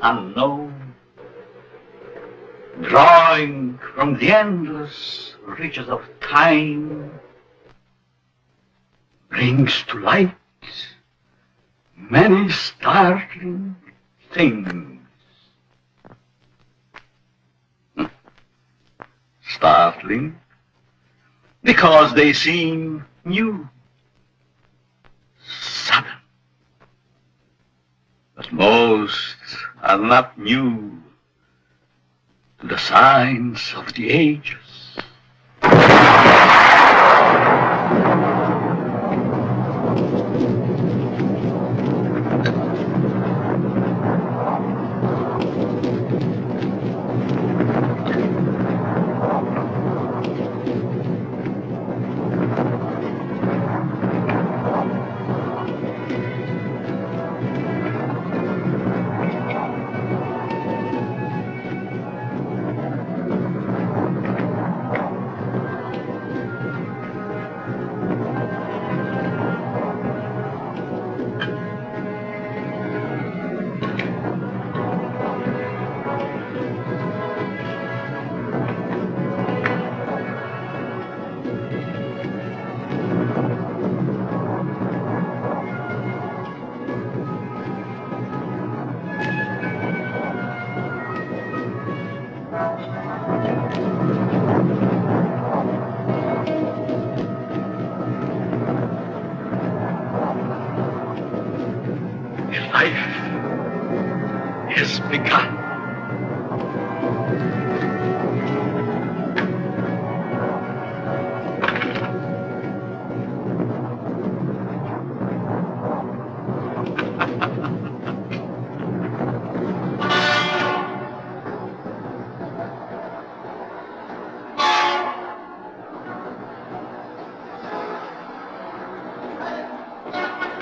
unknown, drawing from the endless reaches of time, brings to light many startling things. Startling because they seem new, sudden. But most are not new to the signs of the ages.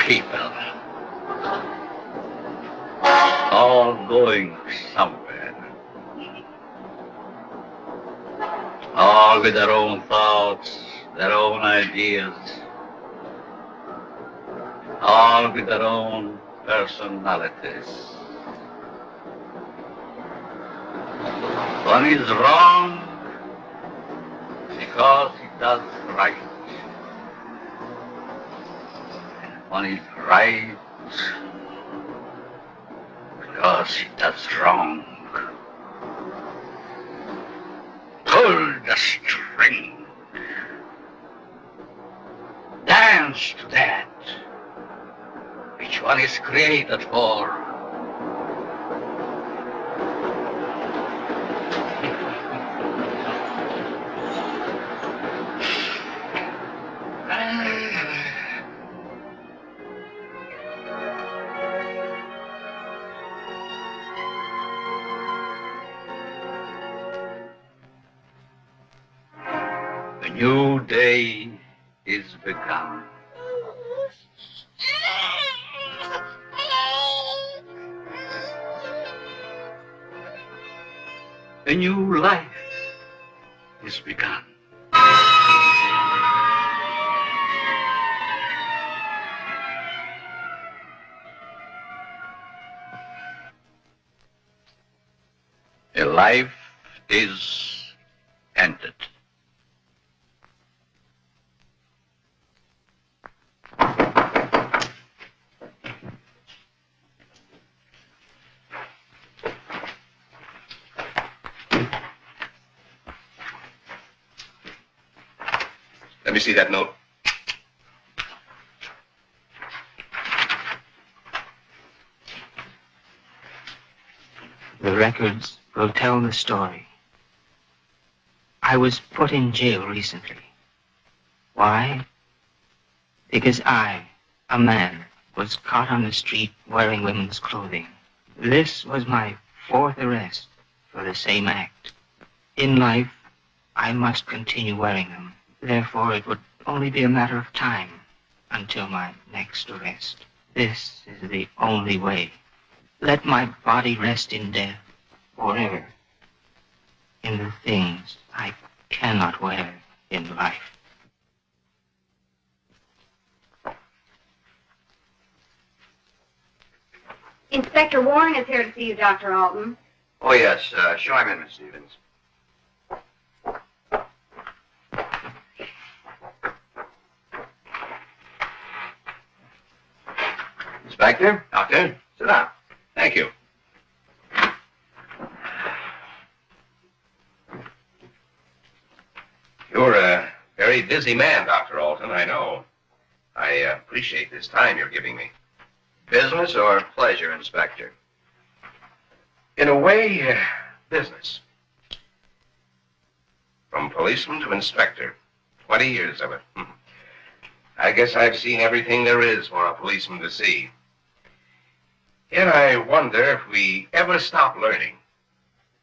People, all going somewhere, all with their own thoughts, their own ideas, all with their own personalities. One is wrong because he does right. One is right because he does wrong. Pull the string. Dance to that which one is created for. A new day is begun. A new life is begun. A life is ended. Let me see that note. The records will tell the story. I was put in jail recently. Why? Because I, a man, was caught on the street wearing women's clothing. This was my 4th arrest for the same act. In life, I must continue wearing them. Therefore, it would only be a matter of time until my next arrest. This is the only way. Let my body rest in death forever in the things I cannot wear in life. Inspector Inspector Warren is here to see you, Dr. Alton. Oh, yes. Show him in, Miss Stevens. Inspector? Doctor? Sit down. Thank you. You're a very busy man, Dr. Alton, I know. I appreciate this time you're giving me. Business or pleasure, Inspector? In a way, business. From policeman to inspector. 20 years of it. I guess I've seen everything there is for a policeman to see. Yet I wonder if we ever stop learning.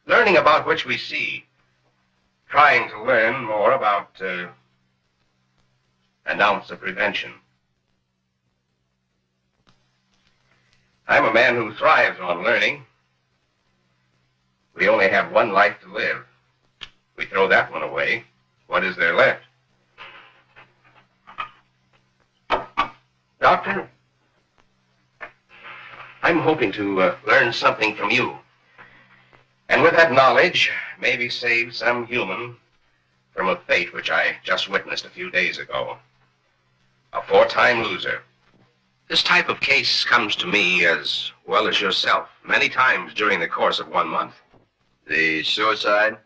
Learning about which we see. Trying to learn more about an ounce of prevention. I'm a man who thrives on learning. We only have one life to live. We throw that one away. What is there left? Doctor, I'm hoping to learn something from you. And with that knowledge, maybe save some human from a fate which I just witnessed a few days ago. A 4-time loser. This type of case comes to me as well as yourself, many times during the course of 1 month. The suicide?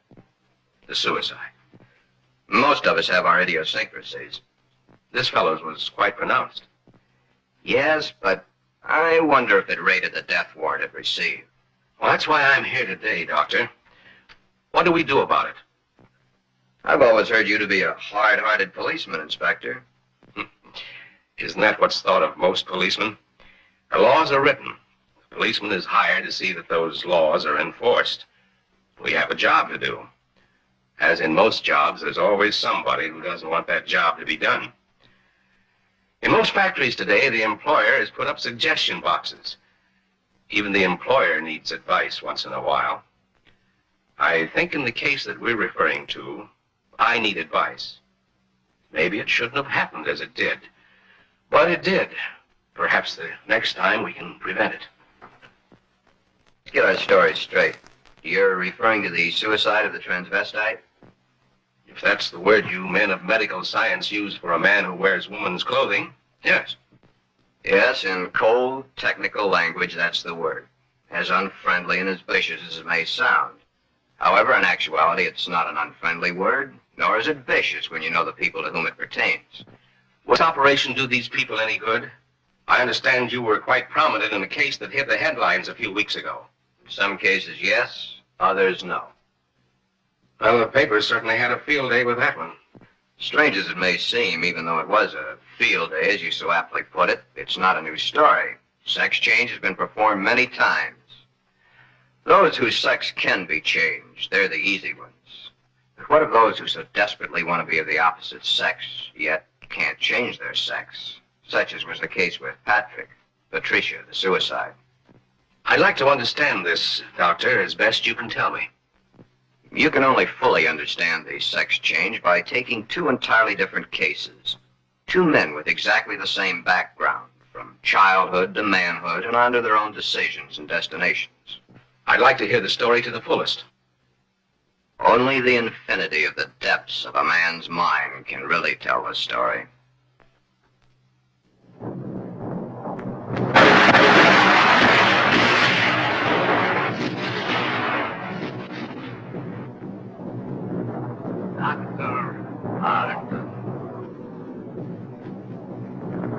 The suicide. Most of us have our idiosyncrasies. This fellow's was quite pronounced. Yes, but I wonder if it rated the death warrant it received. Well, that's why I'm here today, Doctor. What do we do about it? I've always heard you to be a hard-hearted policeman, Inspector. Isn't that what's thought of most policemen? The laws are written. The policeman is hired to see that those laws are enforced. We have a job to do. As in most jobs, there's always somebody who doesn't want that job to be done. In most factories today, the employer has put up suggestion boxes. Even the employer needs advice once in a while. I think in the case that we're referring to, I need advice. Maybe it shouldn't have happened as it did. But it did. Perhaps the next time we can prevent it. Let's get our story straight. You're referring to the suicide of the transvestite? If that's the word you men of medical science use for a man who wears woman's clothing, yes. Yes, in cold, technical language, that's the word. As unfriendly and as vicious as it may sound. However, in actuality, it's not an unfriendly word, nor is it vicious when you know the people to whom it pertains. Will this operation do these people any good? I understand you were quite prominent in a case that hit the headlines a few weeks ago. In some cases, yes. Others, no. Well, the papers certainly had a field day with that one. Strange as it may seem, even though it was a field day, as you so aptly put it, it's not a new story. Sex change has been performed many times. Those whose sex can be changed, they're the easy ones. But what of those who so desperately want to be of the opposite sex, yet can't change their sex? Such as was the case with Patricia, the suicide. I'd like to understand this, Doctor, as best you can tell me. You can only fully understand the sex change by taking two entirely different cases. Two men with exactly the same background, from childhood to manhood and on to their own decisions and destinations. I'd like to hear the story to the fullest. Only the infinity of the depths of a man's mind can really tell the story.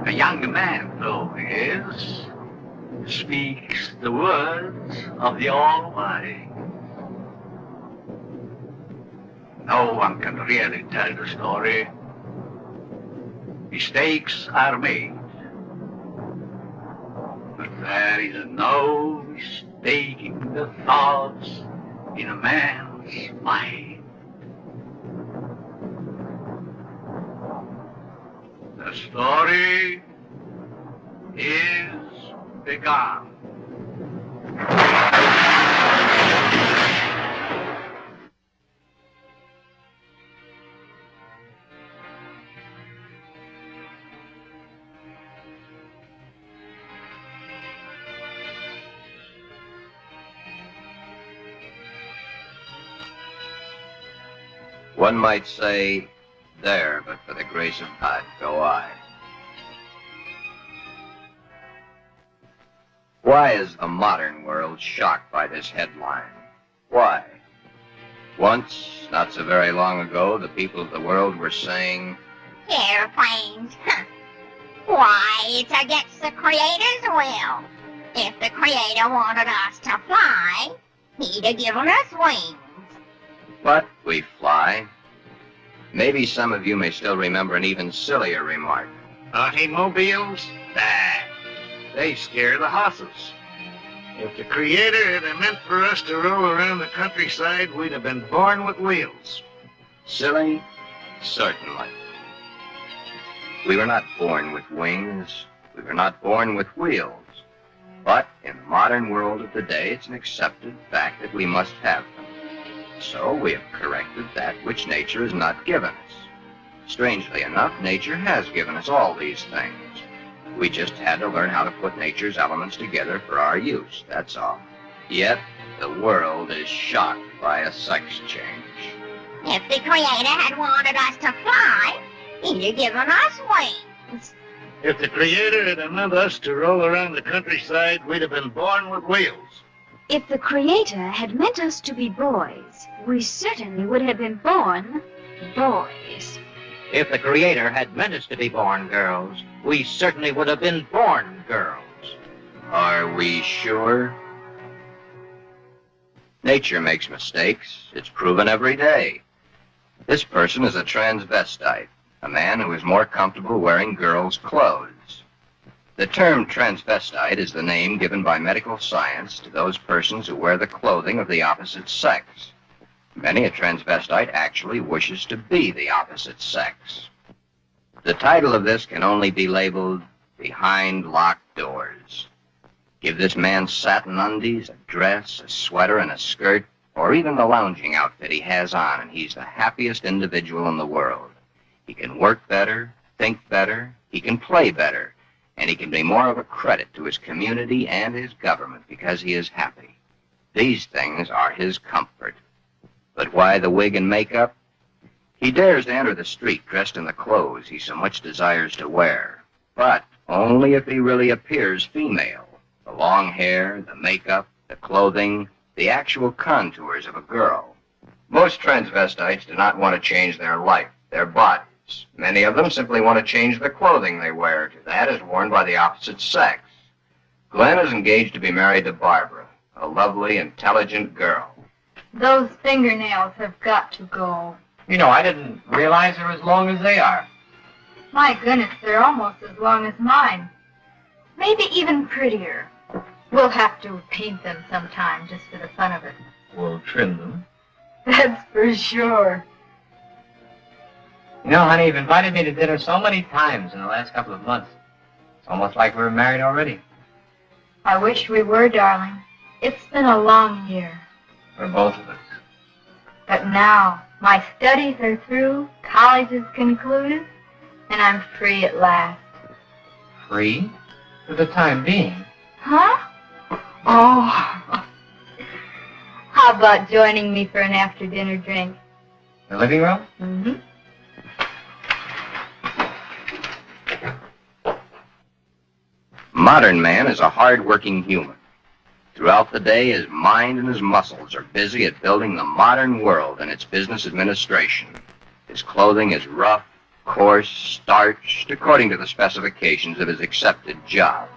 A young man, though he is, speaks the words of the Almighty. No one can really tell the story. Mistakes are made. But there is no mistaking the thoughts in a man's mind. The story is begun. One might say, there, but for the grace of God, go I. Why is the modern world shocked by this headline? Why? Once, not so very long ago, the people of the world were saying, Airplanes, huh? Why, it's against the Creator's will. If the Creator wanted us to fly, he'd have given us wings. but we fly. Maybe some of you may still remember an even sillier remark. Automobiles? Nah, they scare the horses. If the Creator had meant for us to roll around the countryside, we'd have been born with wheels. Silly? Certainly. We were not born with wings. We were not born with wheels. But in the modern world of today, it's an accepted fact that we must have them. So we have corrected that which nature has not given us. Strangely enough, nature has given us all these things. We just had to learn how to put nature's elements together for our use, that's all. Yet, the world is shocked by a sex change. If the Creator had wanted us to fly, he'd have given us wings. If the Creator had meant us to roll around the countryside, we'd have been born with wheels. If the Creator had meant us to be boys, we certainly would have been born boys. If the Creator had meant us to be born girls, we certainly would have been born girls. Are we sure? Nature makes mistakes. It's proven every day. This person is a transvestite, a man who is more comfortable wearing girls' clothes. The term transvestite is the name given by medical science to those persons who wear the clothing of the opposite sex. Many a transvestite actually wishes to be the opposite sex. The title of this can only be labeled Behind Locked Doors. Give this man satin undies, a dress, a sweater, and a skirt, or even the lounging outfit he has on, and he's the happiest individual in the world. He can work better, think better, he can play better, and he can be more of a credit to his community and his government because he is happy. These things are his comfort. But why the wig and makeup? He dares to enter the street dressed in the clothes he so much desires to wear, but only if he really appears female. The long hair, the makeup, the clothing, the actual contours of a girl. Most transvestites do not want to change their life, their bodies. Many of them simply want to change the clothing they wear to that is worn by the opposite sex. Glenn is engaged to be married to Barbara, a lovely, intelligent girl. Those fingernails have got to go. You know, I didn't realize they're as long as they are. My goodness, they're almost as long as mine. Maybe even prettier. We'll have to paint them sometime just for the fun of it. We'll trim them. That's for sure. You know, honey, you've invited me to dinner so many times in the last couple of months. It's almost like we were married already. I wish we were, darling. It's been a long year. For both of us. But now, my studies are through, college is concluded, and I'm free at last. Free? For the time being. Huh? Oh. How about joining me for an after-dinner drink? The living room? Mm-hmm. Modern man is a hard-working human. Throughout the day, his mind and his muscles are busy at building the modern world and its business administration. His clothing is rough, coarse, starched, according to the specifications of his accepted job.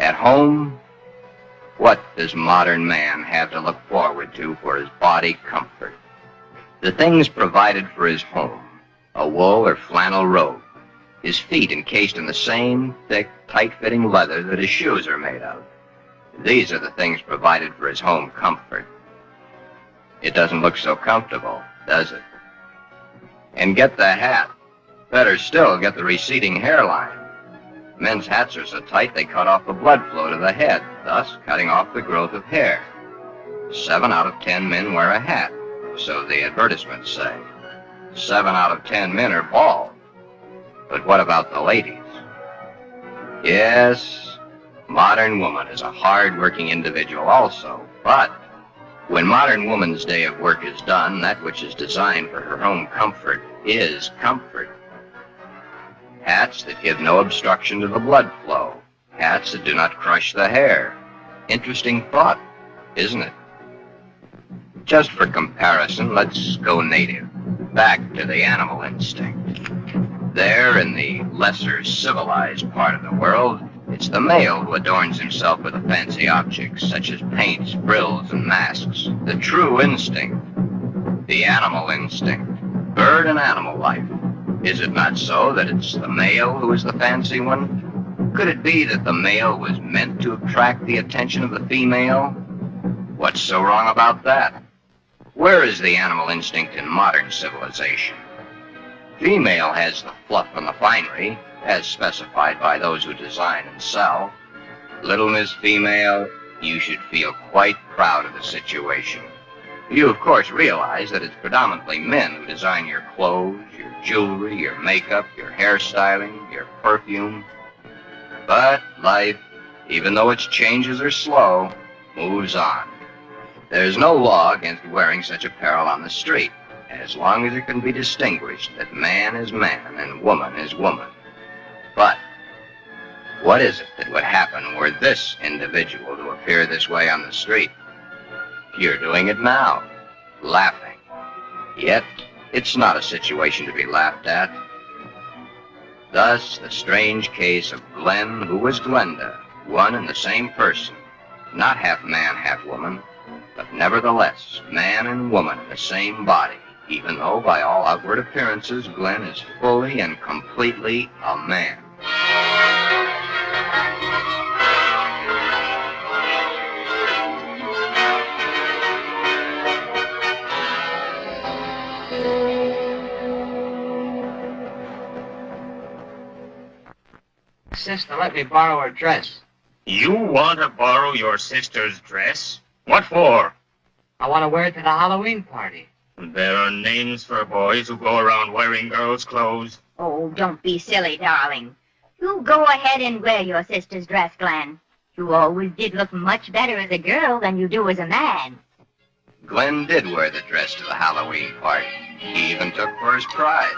At home, what does modern man have to look forward to for his body comfort? The things provided for his home, a wool or flannel robe, his feet encased in the same thick, tight-fitting leather that his shoes are made of. These are the things provided for his home comfort. It doesn't look so comfortable, does it? And get the hat. Better still, get the receding hairline. Men's hats are so tight they cut off the blood flow to the head, thus cutting off the growth of hair. 7 out of 10 men wear a hat, so the advertisements say. 7 out of 10 men are bald. But what about the ladies? Yes, modern woman is a hard-working individual also, but When modern woman's day of work is done, that which is designed for her own comfort is comfort. Hats that give no obstruction to the blood flow. Hats that do not crush the hair. Interesting thought, isn't it? Just for comparison, let's go native, back to the animal instinct. There, in the lesser civilized part of the world, it's the male who adorns himself with the fancy objects, such as paints, frills, and masks. The true instinct, the animal instinct, bird and animal life. Is it not so that it's the male who is the fancy one? Could it be that the male was meant to attract the attention of the female? What's so wrong about that? Where is the animal instinct in modern civilization? Female has the fluff and the finery, as specified by those who design and sell. Little Miss Female, you should feel quite proud of the situation. You, of course, realize that it's predominantly men who design your clothes, your jewelry, your makeup, your hairstyling, your perfume. But life, even though its changes are slow, moves on. There's no law against wearing such apparel on the street, as long as it can be distinguished that man is man and woman is woman. But what is it that would happen were this individual to appear this way on the street? You're doing it now, laughing. Yet, it's not a situation to be laughed at. Thus, the strange case of Glen, who was Glenda, one and the same person, not half man, half woman, but nevertheless, man and woman in the same body, even though by all outward appearances, Glen is fully and completely a man. Sister, let me borrow her dress. You want to borrow your sister's dress? What for? I want to wear it to the Halloween party. There are names for boys who go around wearing girls' clothes. Oh, don't be silly, darling. You go ahead and wear your sister's dress, Glen. You always did look much better as a girl than you do as a man. Glen did wear the dress to the Halloween party. He even took first prize.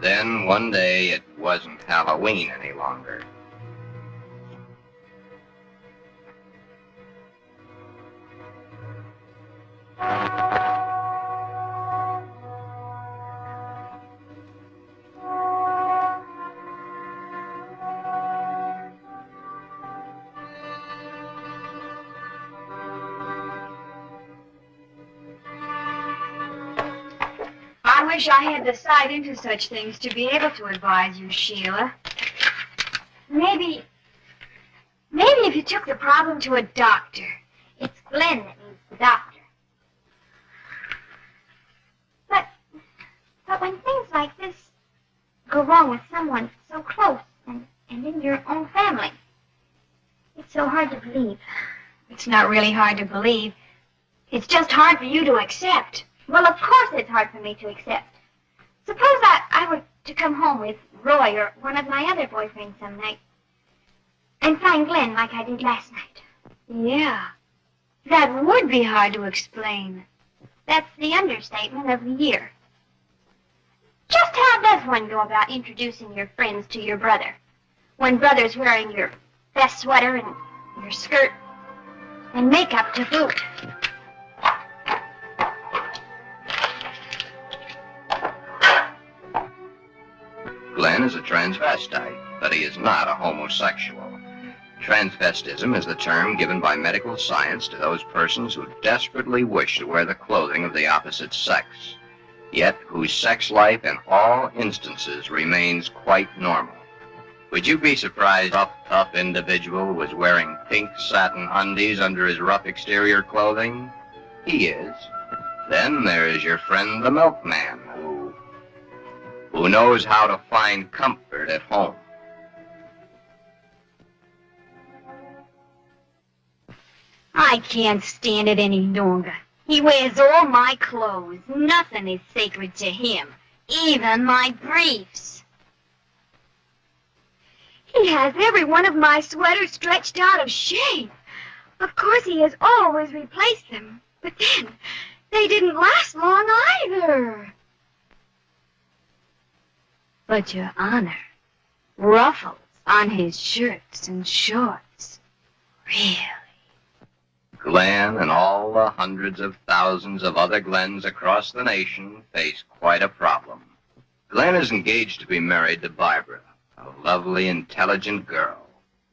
Then, one day, it wasn't Halloween any longer. I wish I had the sight into such things to be able to advise you, Sheila. Maybe if you took the problem to a doctor. It's Glen that needs the doctor. But when things like this go wrong with someone so close and in your own family, it's so hard to believe. It's not really hard to believe. It's just hard for you to accept. Well, of course it's hard for me to accept. Suppose I were to come home with Roy or one of my other boyfriends some night and find Glen like I did last night. Yeah, that would be hard to explain. That's the understatement of the year. Just how does one go about introducing your friends to your brother when brother's wearing your best sweater and your skirt and makeup to boot? Glen is a transvestite, but he is not a homosexual. Transvestism is the term given by medical science to those persons who desperately wish to wear the clothing of the opposite sex, yet whose sex life in all instances remains quite normal. Would you be surprised if a tough individual was wearing pink satin undies under his rough exterior clothing? He is. Then there is your friend the milkman, who knows how to find comfort at home. I can't stand it any longer. He wears all my clothes. Nothing is sacred to him, even my briefs. He has every one of my sweaters stretched out of shape. Of course, he has always replaced them. But then, they didn't last long either. But, Your Honor, ruffles on his shirts and shorts. Really? Glen and all the hundreds of thousands of other Glens across the nation face quite a problem. Glen is engaged to be married to Barbara, a lovely, intelligent girl.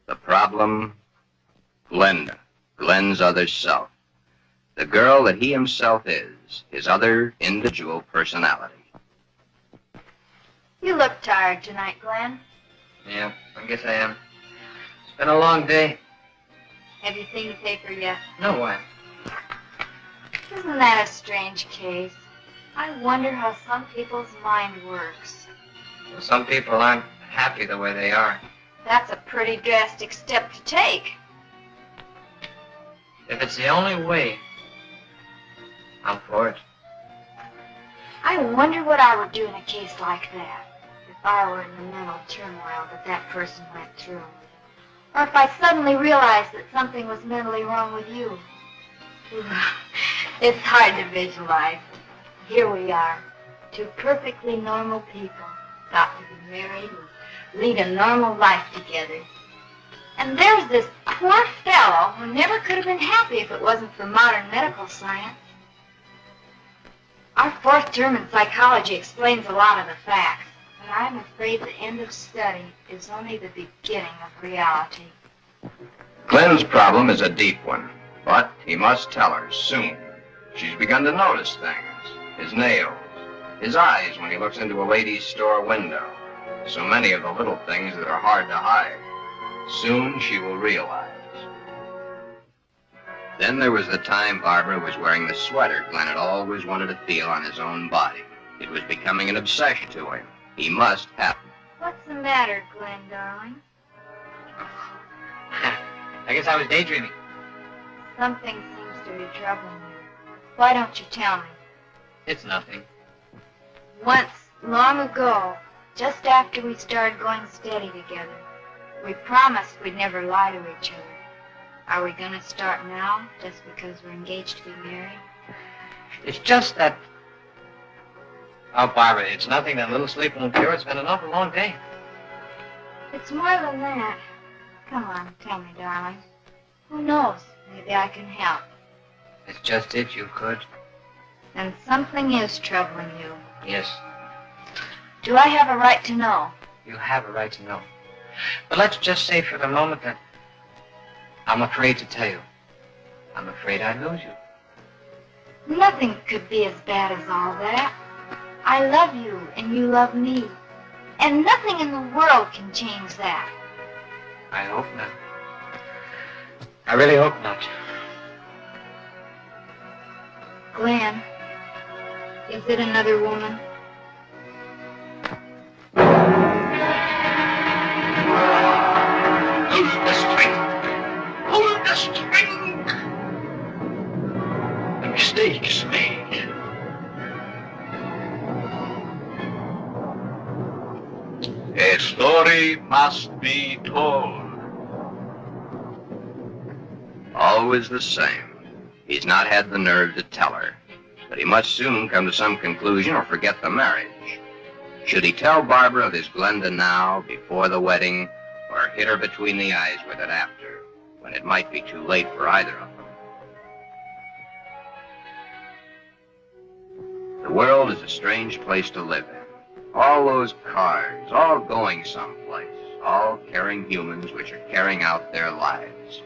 The problem? Glenda, Glen's other self. The girl that he himself is, his other individual personality. You look tired tonight, Glen. Yeah, I guess I am. It's been a long day. Have you seen the paper yet? No, why? Isn't that a strange case? I wonder how some people's mind works. Well, some people aren't happy the way they are. That's a pretty drastic step to take. If it's the only way, I'm for it. I wonder what I would do in a case like that, if I were in the mental turmoil that person went through. Or if I suddenly realized that something was mentally wrong with you. It's hard to visualize. Here we are, two perfectly normal people, got to be married and lead a normal life together. And there's this poor fellow who never could have been happy if it wasn't for modern medical science. Our fourth term in psychology explains a lot of the facts, but I'm afraid the end of study is only the beginning of reality. Glen's problem is a deep one, but he must tell her soon. She's begun to notice things. His nails, his eyes when he looks into a ladies' store window. So many of the little things that are hard to hide. Soon she will realize. Then there was the time Barbara was wearing the sweater Glen had always wanted to feel on his own body. It was becoming an obsession to him. He must have it. What's the matter, Glen, darling? I guess I was daydreaming. Something seems to be troubling you. Why don't you tell me? It's nothing. Once, long ago, just after we started going steady together, we promised we'd never lie to each other. Are we going to start now, just because we're engaged to be married? It's just that... Oh, Barbara, it's nothing that little sleep won't cure. It's been an awful long day. It's more than that. Come on, tell me, darling. Who knows? Maybe I can help. It's just if you could. And something is troubling you. Yes, Do I have a right to know? you have a right to know. But let's just say for the moment that I'm afraid to tell you. I'm afraid I'd lose you. Nothing could be as bad as all that. I love you, and you love me. And nothing in the world can change that. I hope not. I really hope not. Glen, is it another woman? Loose the string! Pull the string! The mistake is made. A story must be told. Always the same. He's not had the nerve to tell her. But he must soon come to some conclusion or forget the marriage. Should he tell Barbara of his Glenda now, before the wedding, or hit her between the eyes with it after, when it might be too late for either of them? The world is a strange place to live in. All those cars, all going someplace, all carrying humans which are carrying out their lives.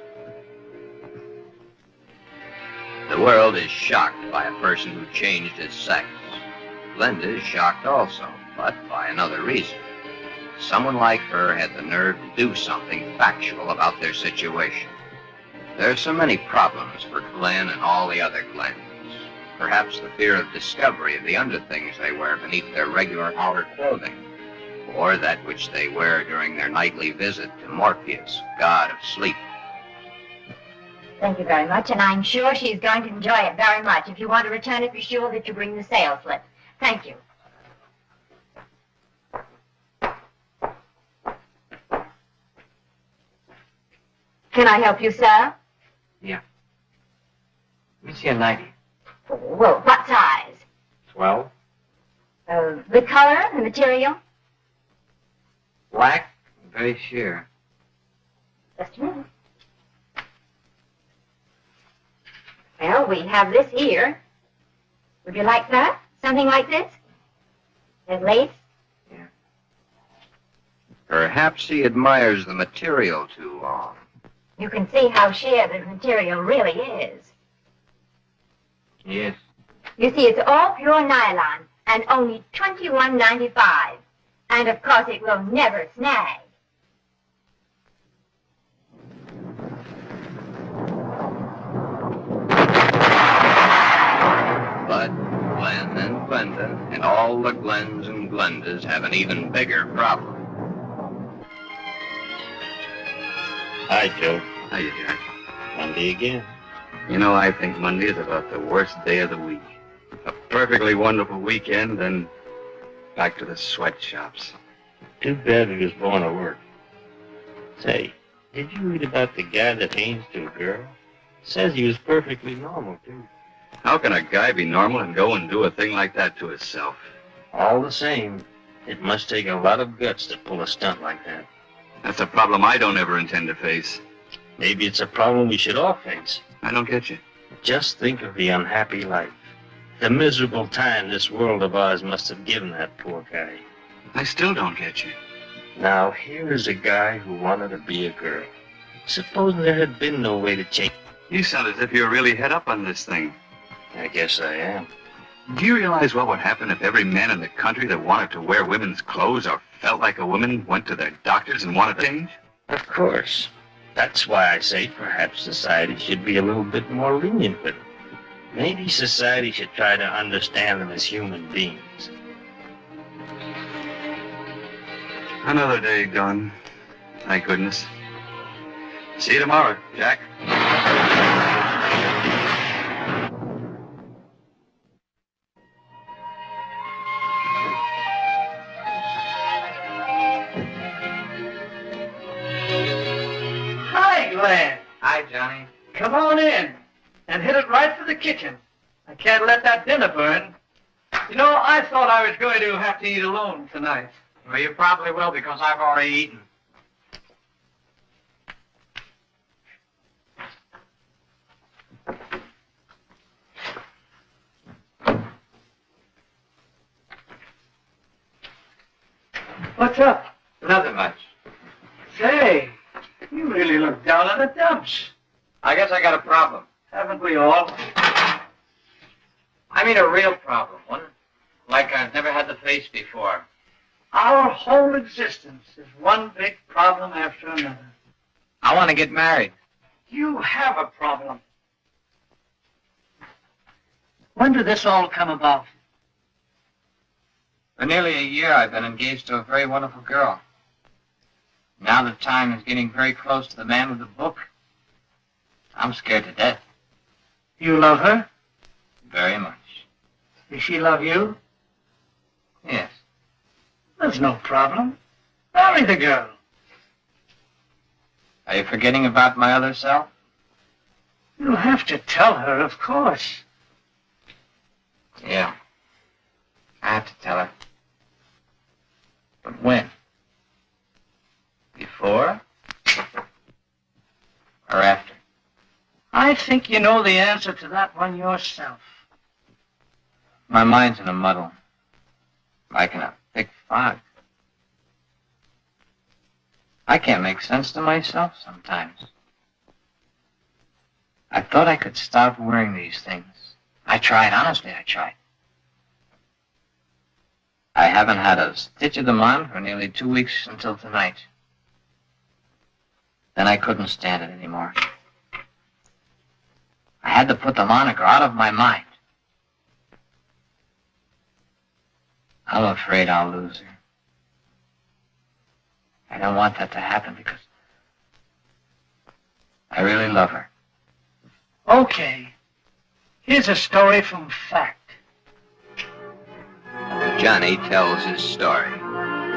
The world is shocked by a person who changed his sex. Glenda is shocked also, but by another reason. Someone like her had the nerve to do something factual about their situation. There are so many problems for Glen and all the other Glens. Perhaps the fear of discovery of the underthings they wear beneath their regular outer clothing, or that which they wear during their nightly visit to Morpheus, god of sleep. Thank you very much, and I'm sure she's going to enjoy it very much. If you want to return it, be sure that you bring the sales slip. Thank you. Can I help you, sir? Yeah. Let me see a 90. Well, what size? 12. The color, the material? Black, very sheer. Just a minute. Well, we have this here. Would you like that? Something like this? There's lace? Yeah. Perhaps she admires the material too long. You can see how sheer the material really is. Yes. You see, it's all pure nylon and only $21.95. And of course, it will never snag. But Glen and Glenda and all the Glens and Glendas have an even bigger problem. Hi, Joe. Hiya, Jack. Monday again. You know, I think Monday is about the worst day of the week. A perfectly wonderful weekend, then back to the sweatshops. Too bad he was born to work. Say, did you read about the guy that aims to a girl? Says he was perfectly normal, too. How can a guy be normal and go and do a thing like that to himself? All the same, it must take a lot of guts to pull a stunt like that. That's a problem I don't ever intend to face. Maybe it's a problem we should all face. I don't get you. Just think of the unhappy life. The miserable time this world of ours must have given that poor guy. I still don't get you. Now, here is a guy who wanted to be a girl. Supposing there had been no way to change. You sound as if you're really head up on this thing. I guess I am. Do you realize what would happen if every man in the country that wanted to wear women's clothes or felt like a woman went to their doctors and wanted to change? Of course. That's why I say perhaps society should be a little bit more lenient with them. Maybe society should try to understand them as human beings. Another day done. Thank goodness. See you tomorrow, Jack. Hi, Glenn. Hi, Johnny. Come on in and hit it right for the kitchen. I can't let that dinner burn. You know, I thought I was going to have to eat alone tonight. Well, you probably will because I've already eaten. What's up? Nothing much. Say, you really look down in the dumps. I guess I got a problem. Haven't we all? I mean a real problem, one like I've never had to face before. Our whole existence is one big problem after another. I want to get married. You have a problem. When did this all come about? For nearly a year, I've been engaged to a very wonderful girl. Now that time is getting very close to the man with the book. I'm scared to death. You love her? Very much. Does she love you? Yes. There's no problem. Marry the girl. Are you forgetting about my other self? You'll have to tell her, of course. Yeah. I have to tell her. But when? Before? Or after? I think you know the answer to that one yourself. My mind's in a muddle. Like in a thick fog. I can't make sense to myself sometimes. I thought I could stop wearing these things. I tried, honestly, I tried. I haven't had a stitch of them on for nearly 2 weeks until tonight. Then I couldn't stand it anymore. I had to put them on or go out of my mind. I'm afraid I'll lose her. I don't want that to happen because I really love her. Okay. Here's a story from fact. Johnny tells his story.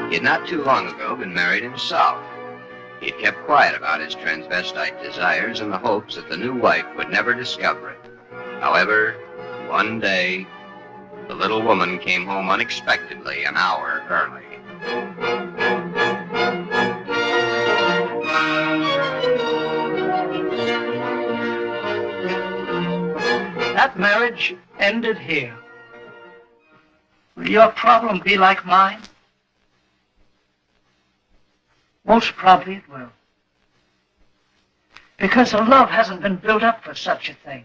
He had not too long ago been married himself. He kept quiet about his transvestite desires in the hopes that the new wife would never discover it. However, one day, the little woman came home unexpectedly an hour early. That marriage ended here. Will your problem be like mine? Most probably it will. Because her love hasn't been built up for such a thing.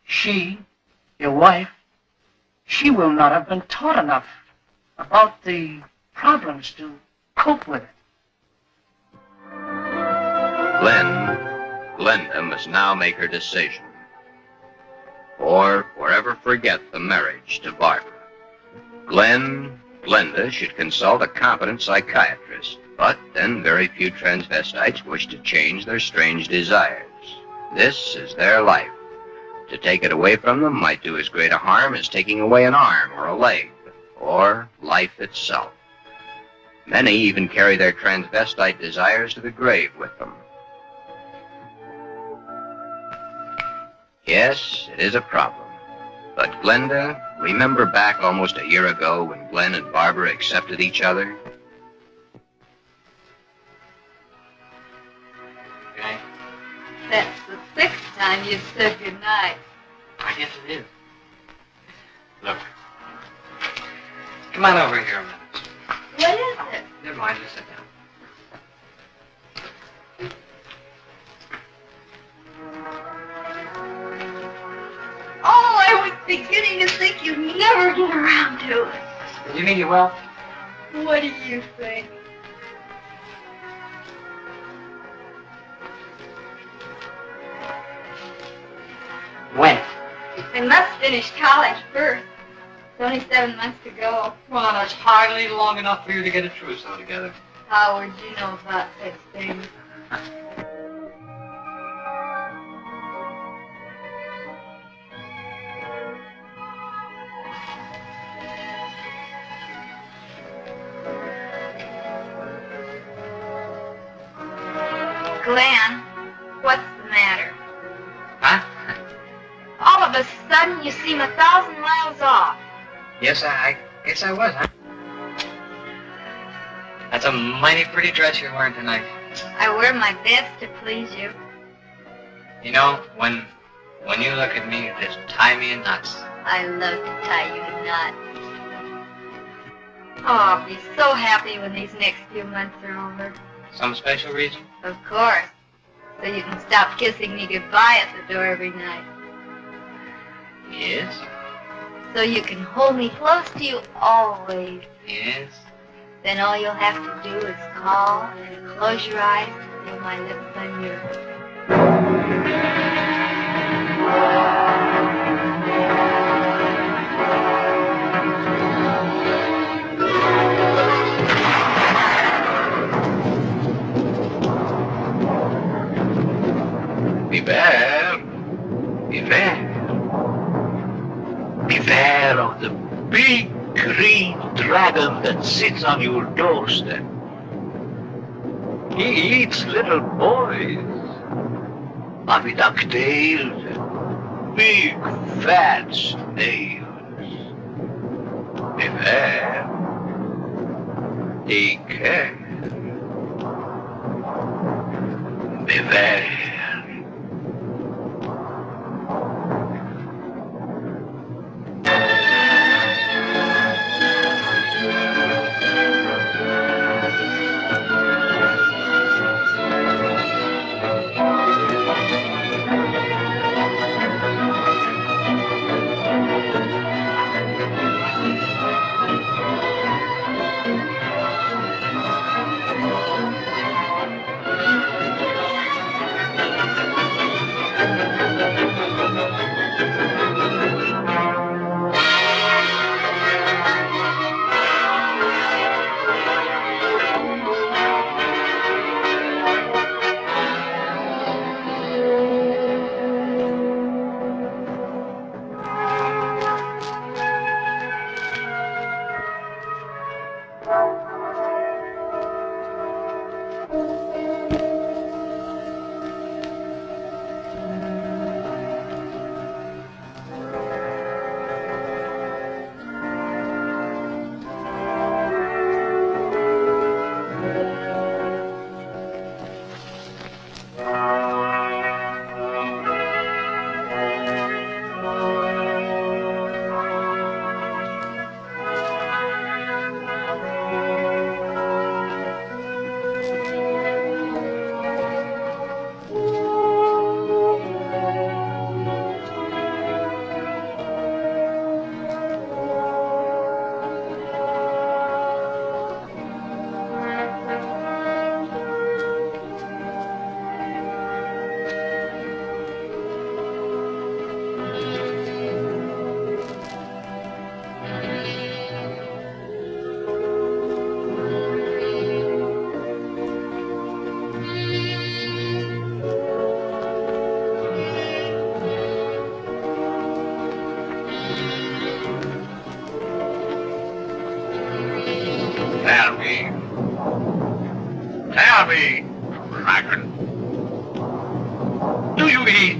She, your wife, she will not have been taught enough about the problems to cope with it. Glenda must now make her decision, or forever forget the marriage to Barbara. Glenda should consult a competent psychiatrist, but then very few transvestites wish to change their strange desires. This is their life. To take it away from them might do as great a harm as taking away an arm or a leg, or life itself. Many even carry their transvestite desires to the grave with them. Yes, it is a problem. But Glenda, remember back almost a year ago when Glenn and Barbara accepted each other? Right. That's the 6th time you've said goodnight. I guess it is. Look. Come on over here a minute. What is it? Never mind, just sit down. Oh, I was beginning to think you'd never get around to it. Did you mean you well? What do you think? When? I must finish college first. It's only 7 months to go. Well, that's hardly long enough for you to get a trousseau together. How would you know about such things? Glenn, what's the matter? Huh? All of a sudden, you seem 1,000 miles off. Yes, I guess I was, huh? That's a mighty pretty dress you're wearing tonight. I wear my best to please you. You know, when you look at me, you just tie me in knots. I love to tie you in knots. Oh, I'll be so happy when these next few months are over. Some special reason? Of course. So you can stop kissing me goodbye at the door every night. Yes. So you can hold me close to you always. Yes. Then all you'll have to do is call and close your eyes and feel my lips on yours. Beware. Beware of the big green dragon that sits on your doorstep. He eats little boys. Puffy ducktails and big fat snails. Beware. Take care. Beware.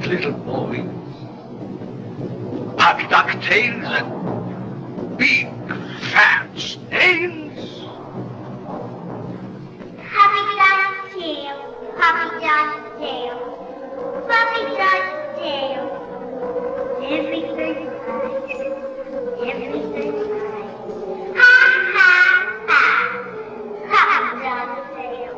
little boys. Hot ducktails and big fat snails. Happy Dog's tail, Puppy Dog's tail, Puppy Dog's tail. Every 35, every 35. Ha ha ha, Puppy Dog's tail.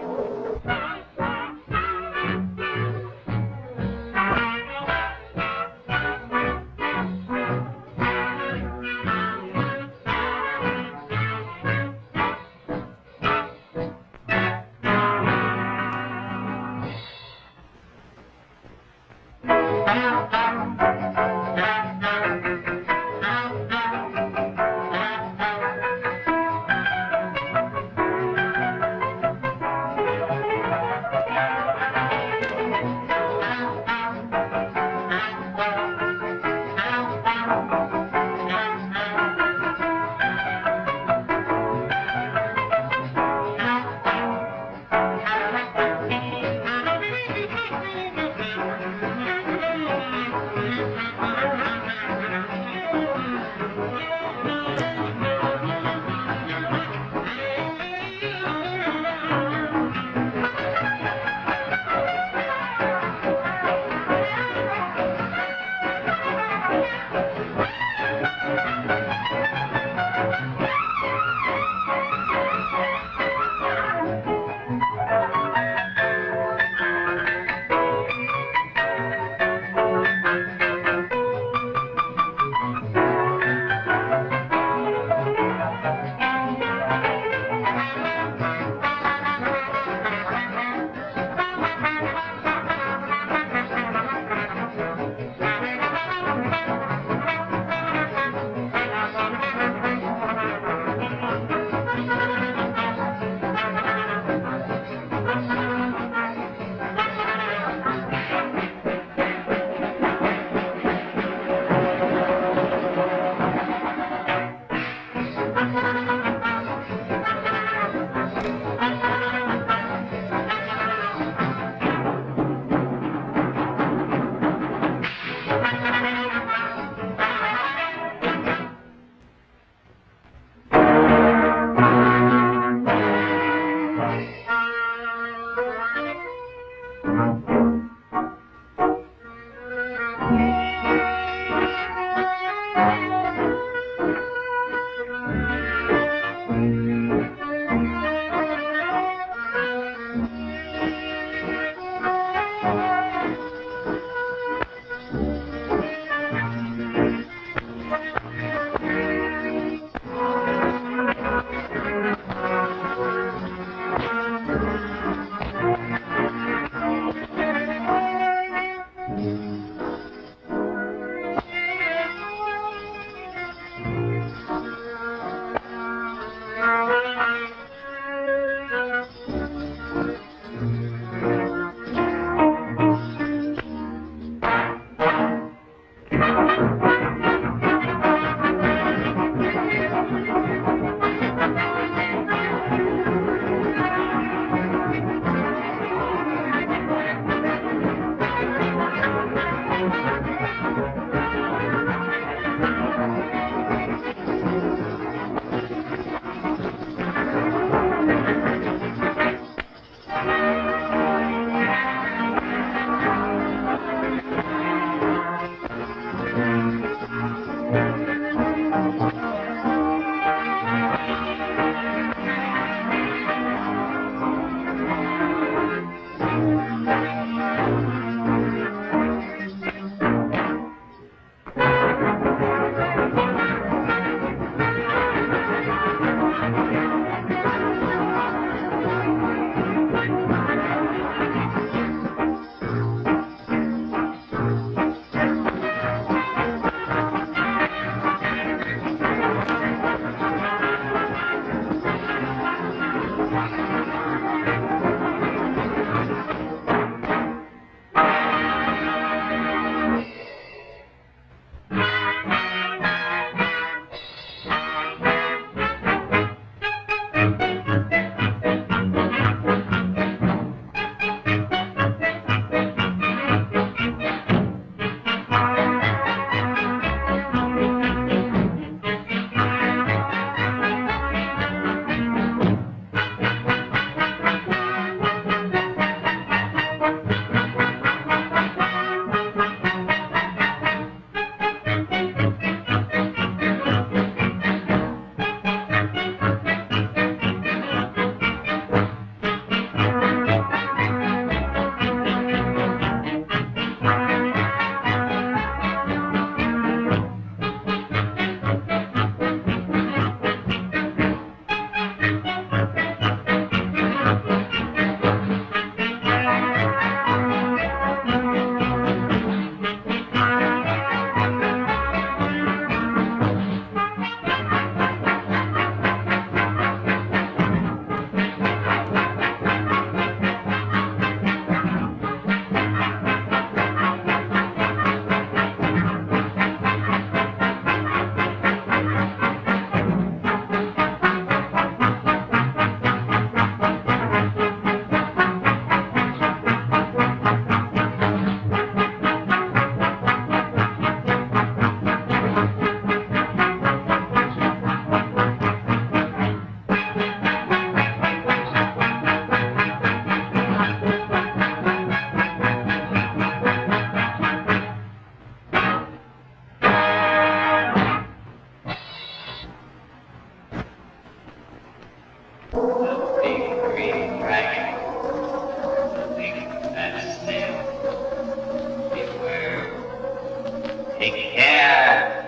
take care.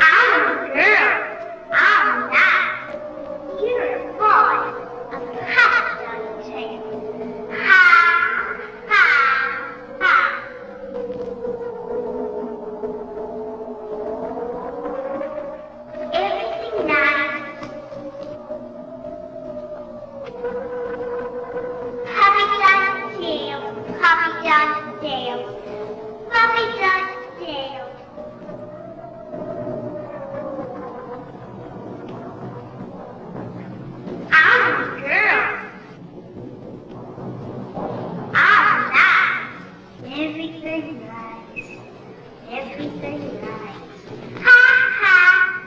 I'm a girl. I'm not. You're a boy. A cotton tail. Ha, ha, ha. Everything nice. Puppy dog tail. Puppy dog tail. Puppy dog tail. I'm a girl. I'm not. Everything nice. Everything nice. Ha ha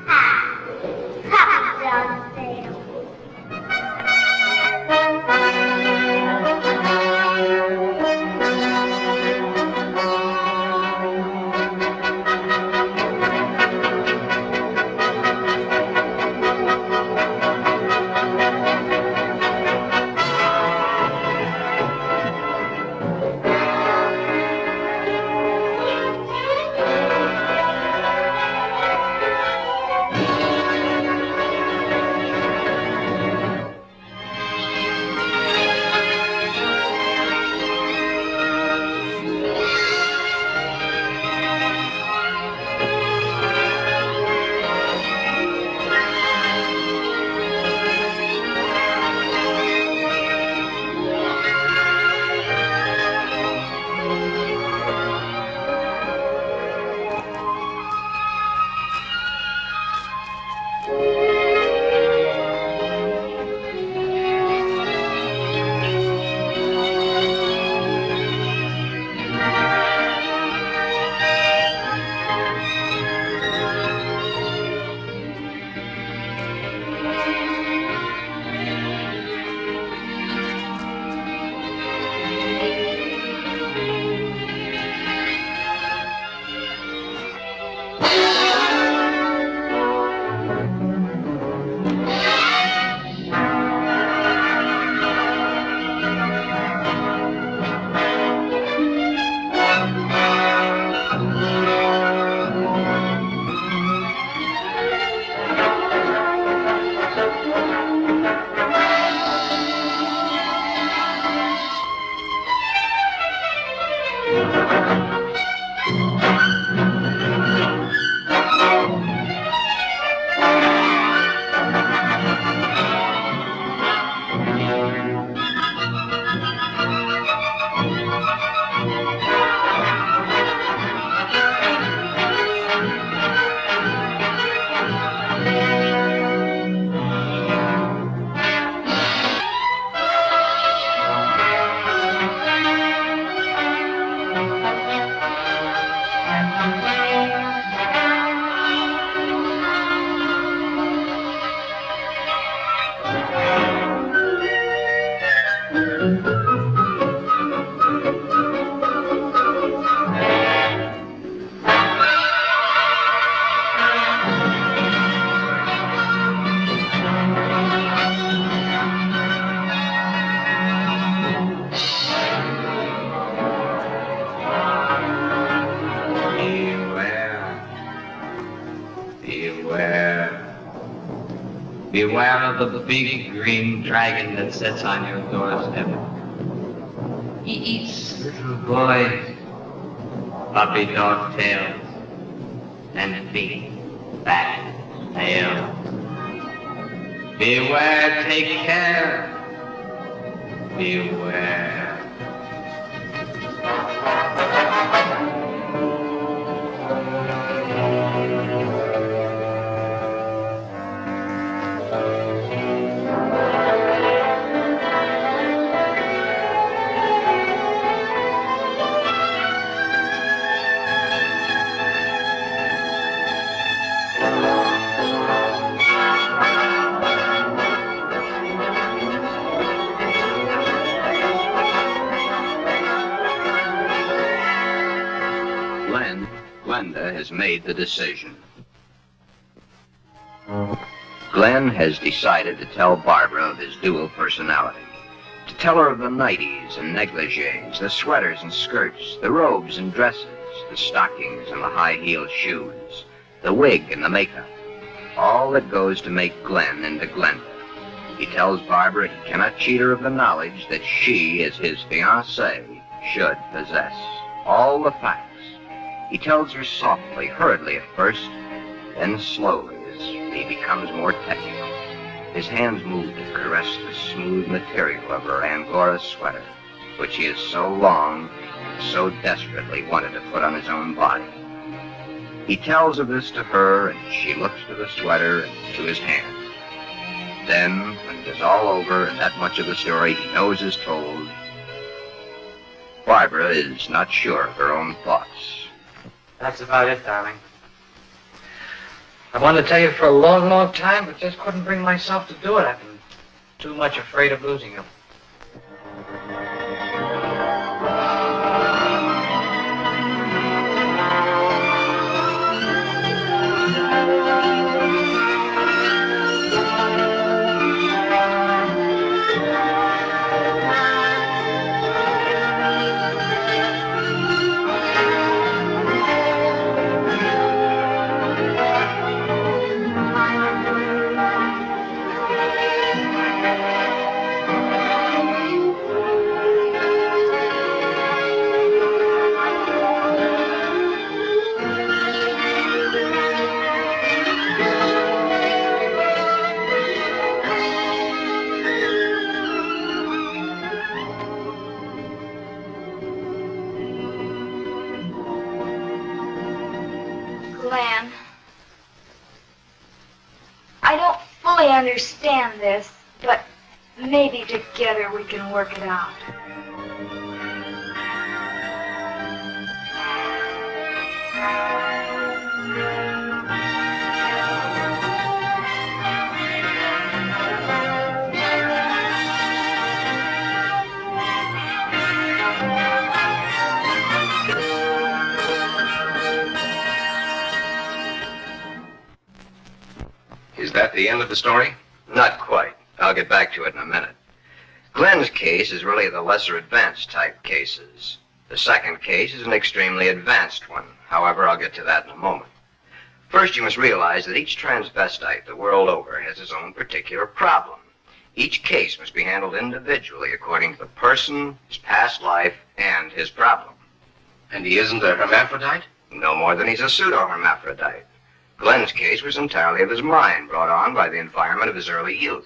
ha. Puppy dog tail. Beware of the big green dragon that sits on your doorstep. He eats little boys, puppy dog tails, and big fat tails. Beware, take care. Beware. GLENDA has made the decision. Glenn has decided to tell Barbara of his dual personality. To tell her of the nighties and negligees, the sweaters and skirts, the robes and dresses, the stockings and the high-heeled shoes, the wig and the makeup, all that goes to make Glen into Glenda. He tells Barbara he cannot cheat her of the knowledge that she, as his fiancée, should possess all the facts. He tells her softly, hurriedly at first, then slowly as he becomes more technical. His hands move to caress the smooth material of her Angora sweater, which he has so long and so desperately wanted to put on his own body. He tells of this to her, and she looks to the sweater and to his hand. Then, when it is all over and that much of the story he knows is told, Barbara is not sure of her own thoughts. That's about it, darling. I wanted to tell you for a long, long time, but just couldn't bring myself to do it. I've been too much afraid of losing you. Glenn, I don't fully understand this, but maybe together we can work it out. Is that the end of the story? Not quite. I'll get back to it in a minute. Glen's case is really the lesser advanced type cases. The second case is an extremely advanced one. However, I'll get to that in a moment. First, you must realize that each transvestite the world over has his own particular problem. Each case must be handled individually according to the person, his past life, and his problem. And he isn't a hermaphrodite? No more than he's a pseudo-hermaphrodite. Glen's case was entirely of his mind, brought on by the environment of his early youth.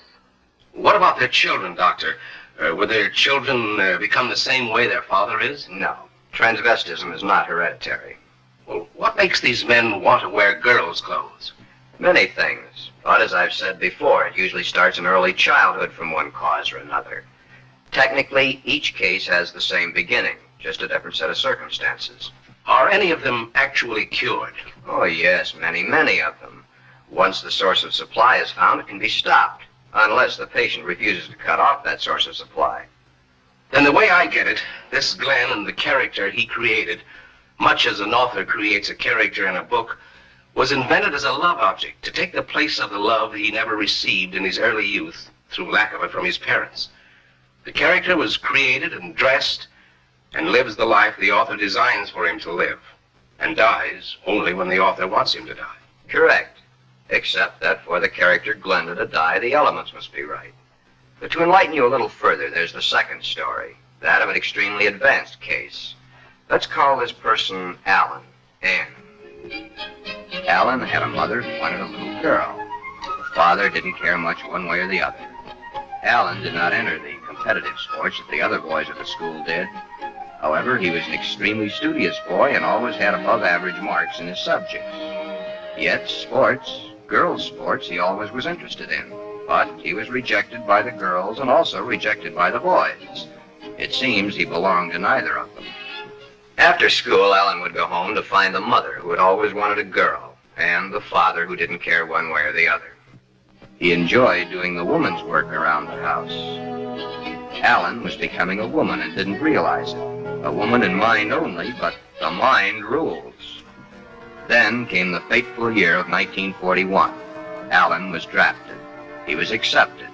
What about their children, Doctor? Would their children become the same way their father is? No. Transvestism is not hereditary. Well, what makes these men want to wear girls' clothes? Many things. But as I've said before, it usually starts in early childhood from one cause or another. Technically, each case has the same beginning, just a different set of circumstances. Are any of them actually cured? Oh, yes, many, many of them. Once the source of supply is found, it can be stopped, unless the patient refuses to cut off that source of supply. Then the way I get it, this Glen and the character he created, much as an author creates a character in a book, was invented as a love object to take the place of the love he never received in his early youth through lack of it from his parents. The character was created and dressed and lives the life the author designs for him to live, and dies only when the author wants him to die. Correct. Except that for the character Glenda to die, the elements must be right. But to enlighten you a little further, there's the second story, that of an extremely advanced case. Let's call this person Alan, Ann. Alan had a mother who wanted a little girl. The father didn't care much one way or the other. Alan did not enter the competitive sports that the other boys at the school did. However, he was an extremely studious boy and always had above-average marks in his subjects. Yet sports, girls' sports, he always was interested in. But he was rejected by the girls and also rejected by the boys. It seems he belonged to neither of them. After school, Alan would go home to find the mother who had always wanted a girl and the father who didn't care one way or the other. He enjoyed doing the woman's work around the house. Alan was becoming a woman and didn't realize it. A woman in mind only, but the mind rules. Then came the fateful year of 1941. Alan was drafted. He was accepted.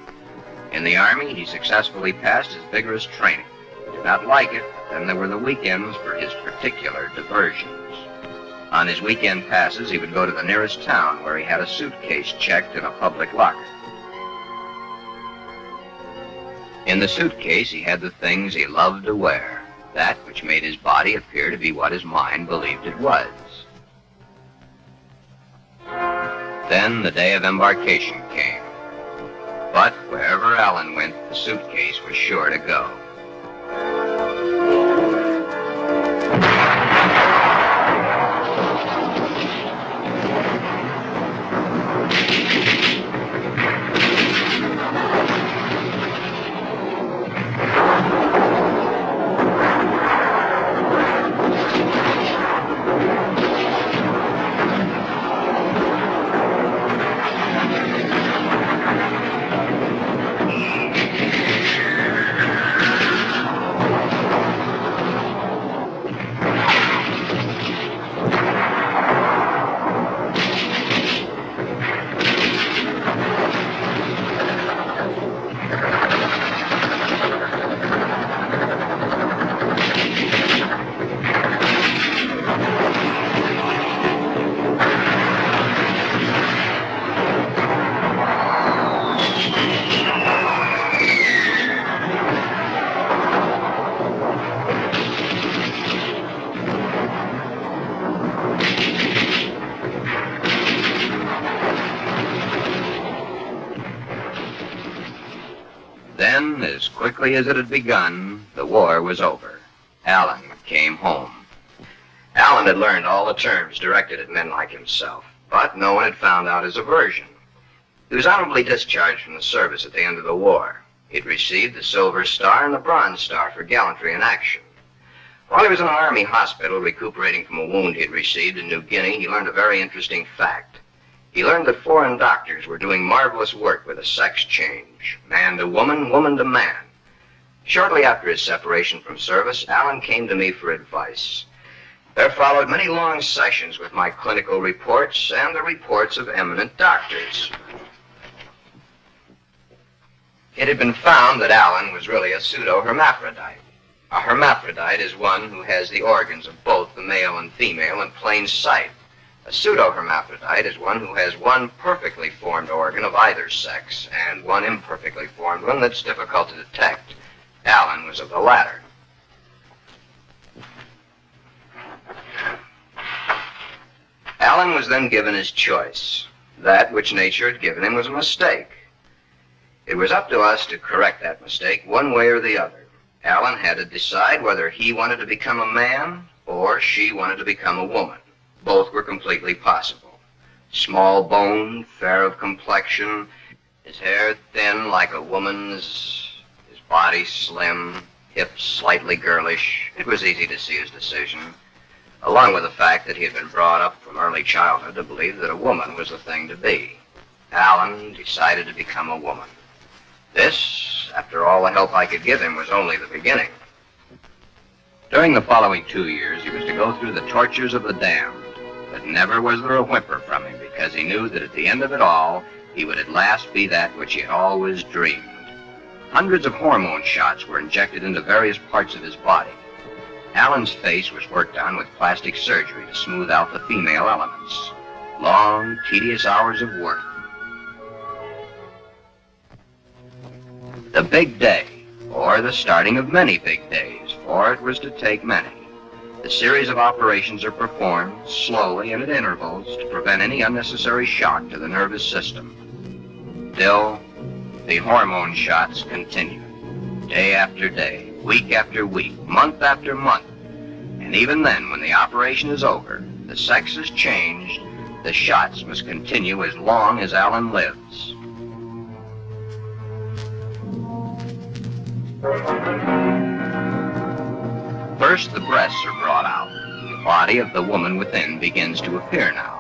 In the Army, he successfully passed his vigorous training. He did not like it, Then there were the weekends for his particular diversions. On his weekend passes, he would go to the nearest town where he had a suitcase checked in a public locker. In the suitcase, he had the things he loved to wear, that which made his body appear to be what his mind believed it was. Then the day of embarkation came. But wherever Alan went, the suitcase was sure to go. Then, as quickly as it had begun, the war was over. Alan came home. Alan had learned all the terms directed at men like himself, but no one had found out his aversion. He was honorably discharged from the service at the end of the war. He'd received the Silver Star and the Bronze Star for gallantry in action. While he was in an army hospital recuperating from a wound he'd received in New Guinea, he learned a very interesting fact. He learned that foreign doctors were doing marvelous work with a sex change, man to woman, woman to man. Shortly after his separation from service, Alan came to me for advice. There followed many long sessions with my clinical reports and the reports of eminent doctors. It had been found that Alan was really a pseudo-hermaphrodite. A hermaphrodite is one who has the organs of both the male and female in plain sight. A pseudo-hermaphrodite is one who has one perfectly formed organ of either sex and one imperfectly formed one that's difficult to detect. Alan was of the latter. Alan was then given his choice. That which nature had given him was a mistake. It was up to us to correct that mistake one way or the other. Alan had to decide whether he wanted to become a man or she wanted to become a woman. Both were completely possible. Small-boned, fair of complexion, his hair thin like a woman's, his body slim, hips slightly girlish. It was easy to see his decision, along with the fact that he had been brought up from early childhood to believe that a woman was the thing to be. Alan decided to become a woman. This, after all the help I could give him, was only the beginning. During the following 2 years, he was to go through the tortures of the damned. But never was there a whimper from him, because he knew that at the end of it all, he would at last be that which he had always dreamed. Hundreds of hormone shots were injected into various parts of his body. Alan's face was worked on with plastic surgery to smooth out the female elements. Long, tedious hours of work. The big day, or the starting of many big days, for it was to take many. The series of operations are performed slowly and at intervals to prevent any unnecessary shock to the nervous system. Still, the hormone shots continue, day after day, week after week, month after month. And even then, when the operation is over, the sex has changed, the shots must continue as long as Alan lives. First, the breasts are brought out. The body of the woman within begins to appear now.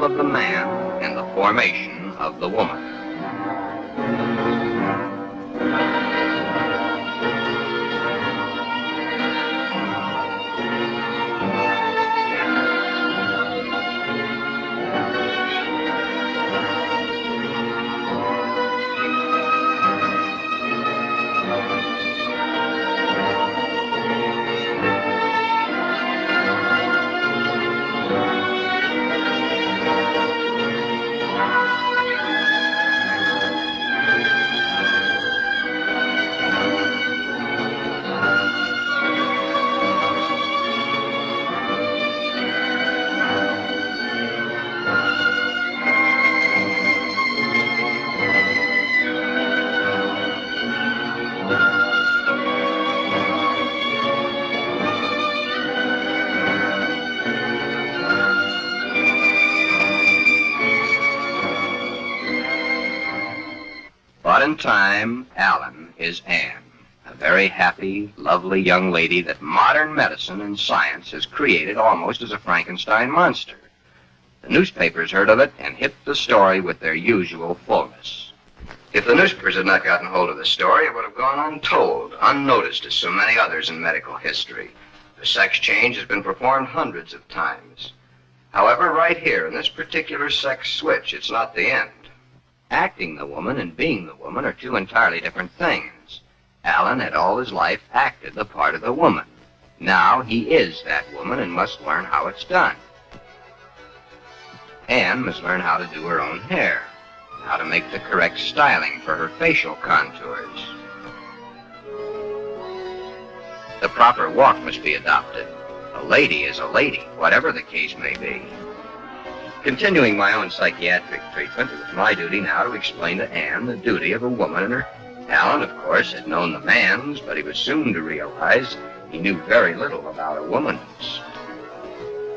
of the man and the formation of the woman. But in time, Alan is Anne, a very happy, lovely young lady that modern medicine and science has created almost as a Frankenstein monster. The newspapers heard of it and hit the story with their usual fullness. If the newspapers had not gotten hold of the story, it would have gone untold, unnoticed as so many others in medical history. The sex change has been performed hundreds of times. However, right here in this particular sex switch, it's not the end. Acting the woman and being the woman are two entirely different things. Alan had all his life acted the part of the woman. Now he is that woman and must learn how it's done. Anne must learn how to do her own hair, how to make the correct styling for her facial contours. The proper walk must be adopted. A lady is a lady, whatever the case may be. Continuing my own psychiatric treatment, it was my duty now to explain to Anne the duty of a woman and her. Alan, of course, had known the man's, but he was soon to realize he knew very little about a woman's.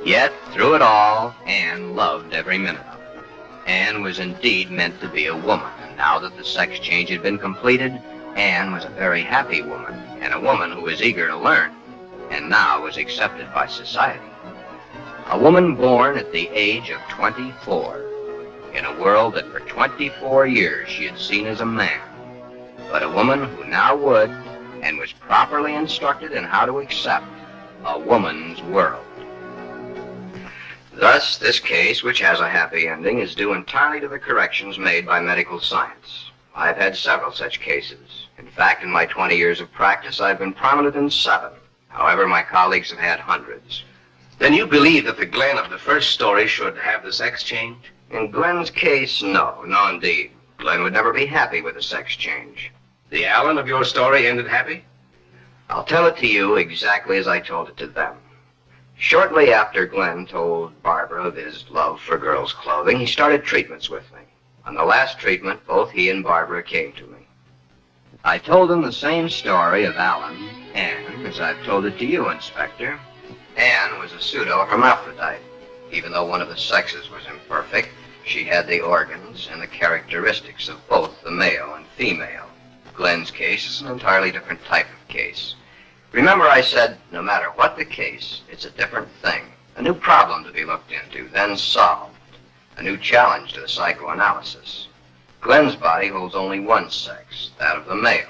Yet, through it all, Anne loved every minute of it. Anne was indeed meant to be a woman, and now that the sex change had been completed, Anne was a very happy woman, and a woman who was eager to learn, and now was accepted by society. A woman born at the age of 24, in a world that for 24 years she had seen as a man, but a woman who now would, and was properly instructed in how to accept, a woman's world. Thus, this case, which has a happy ending, is due entirely to the corrections made by medical science. I've had several such cases. In fact, in my 20 years of practice, I've been prominent in 7. However, my colleagues have had hundreds. Then you believe that the Glen of the first story should have the sex change? In Glen's case, no indeed. Glen would never be happy with a sex change. The Alan of your story ended happy? I'll tell it to you exactly as I told it to them. Shortly after Glen told Barbara of his love for girls' clothing, he started treatments with me. On the last treatment, both he and Barbara came to me. I told them the same story of Alan, and as I've told it to you, Inspector, Anne was a pseudo-hermaphrodite. Even though one of the sexes was imperfect, she had the organs and the characteristics of both the male and female. Glen's case is an entirely different type of case. Remember I said, no matter what the case, it's a different thing. A new problem to be looked into, then solved. A new challenge to the psychoanalysis. Glen's body holds only one sex, that of the male.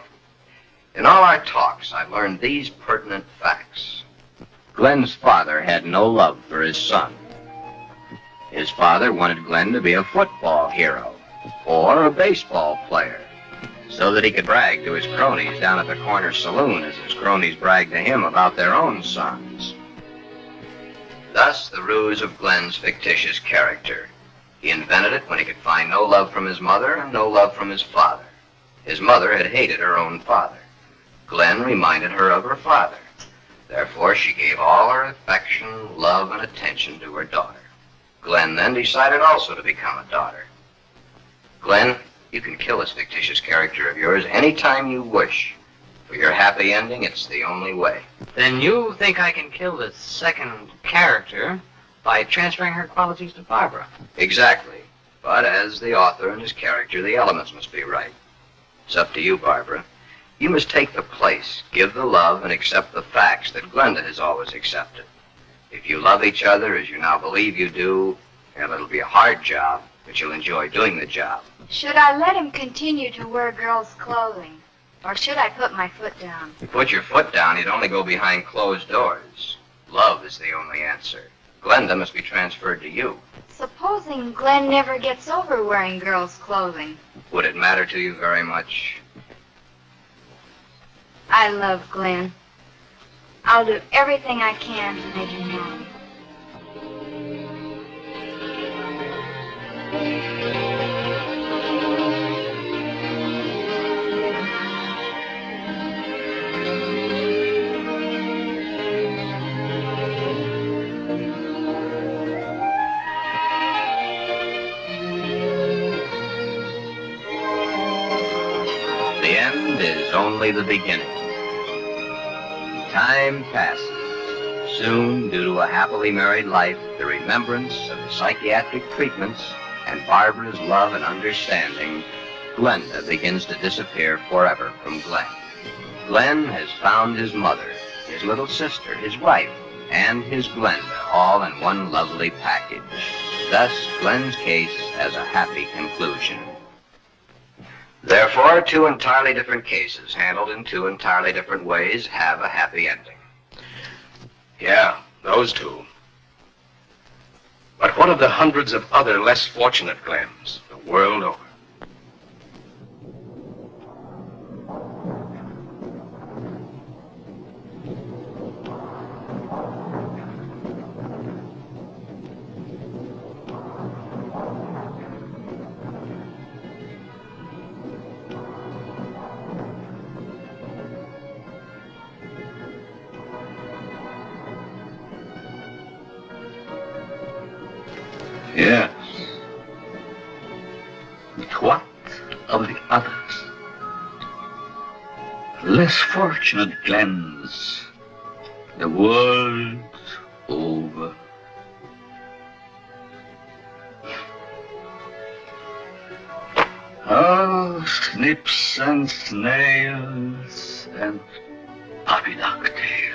In all our talks, I've learned these pertinent facts. Glen's father had no love for his son. His father wanted Glen to be a football hero or a baseball player so that he could brag to his cronies down at the corner saloon as his cronies bragged to him about their own sons. Thus, the ruse of Glen's fictitious character. He invented it when he could find no love from his mother and no love from his father. His mother had hated her own father. Glen reminded her of her father. Therefore, she gave all her affection, love, and attention to her daughter. Glen then decided also to become a daughter. Glen, you can kill this fictitious character of yours any time you wish. For your happy ending, it's the only way. Then you think I can kill the second character by transferring her qualities to Barbara? Exactly. But as the author and his character, the elements must be right. It's up to you, Barbara. You must take the place, give the love, and accept the facts that Glenda has always accepted. If you love each other as you now believe you do, Well, it'll be a hard job, but you'll enjoy doing the job. Should I let him continue to wear girls' clothing? Or should I put my foot down? If you put your foot down, you'd only go behind closed doors. Love is the only answer. Glenda must be transferred to you. Supposing Glenn never gets over wearing girls' clothing. Would it matter to you very much? I love Glenn. I'll do everything I can to make him happy. The end is only the beginning. Time passes. Soon, due to a happily married life, the remembrance of the psychiatric treatments, and Barbara's love and understanding, Glenda begins to disappear forever from Glenn. Glenn has found his mother, his little sister, his wife, and his Glenda, all in one lovely package. Thus, Glenn's case has a happy conclusion. Therefore, two entirely different cases, handled in two entirely different ways, have a happy ending. Yeah, those two. But what of the hundreds of other less fortunate Glens the world over? Yes. But what of the others? Less fortunate Glens the world over. Oh, snips and snails and puppy duck tails.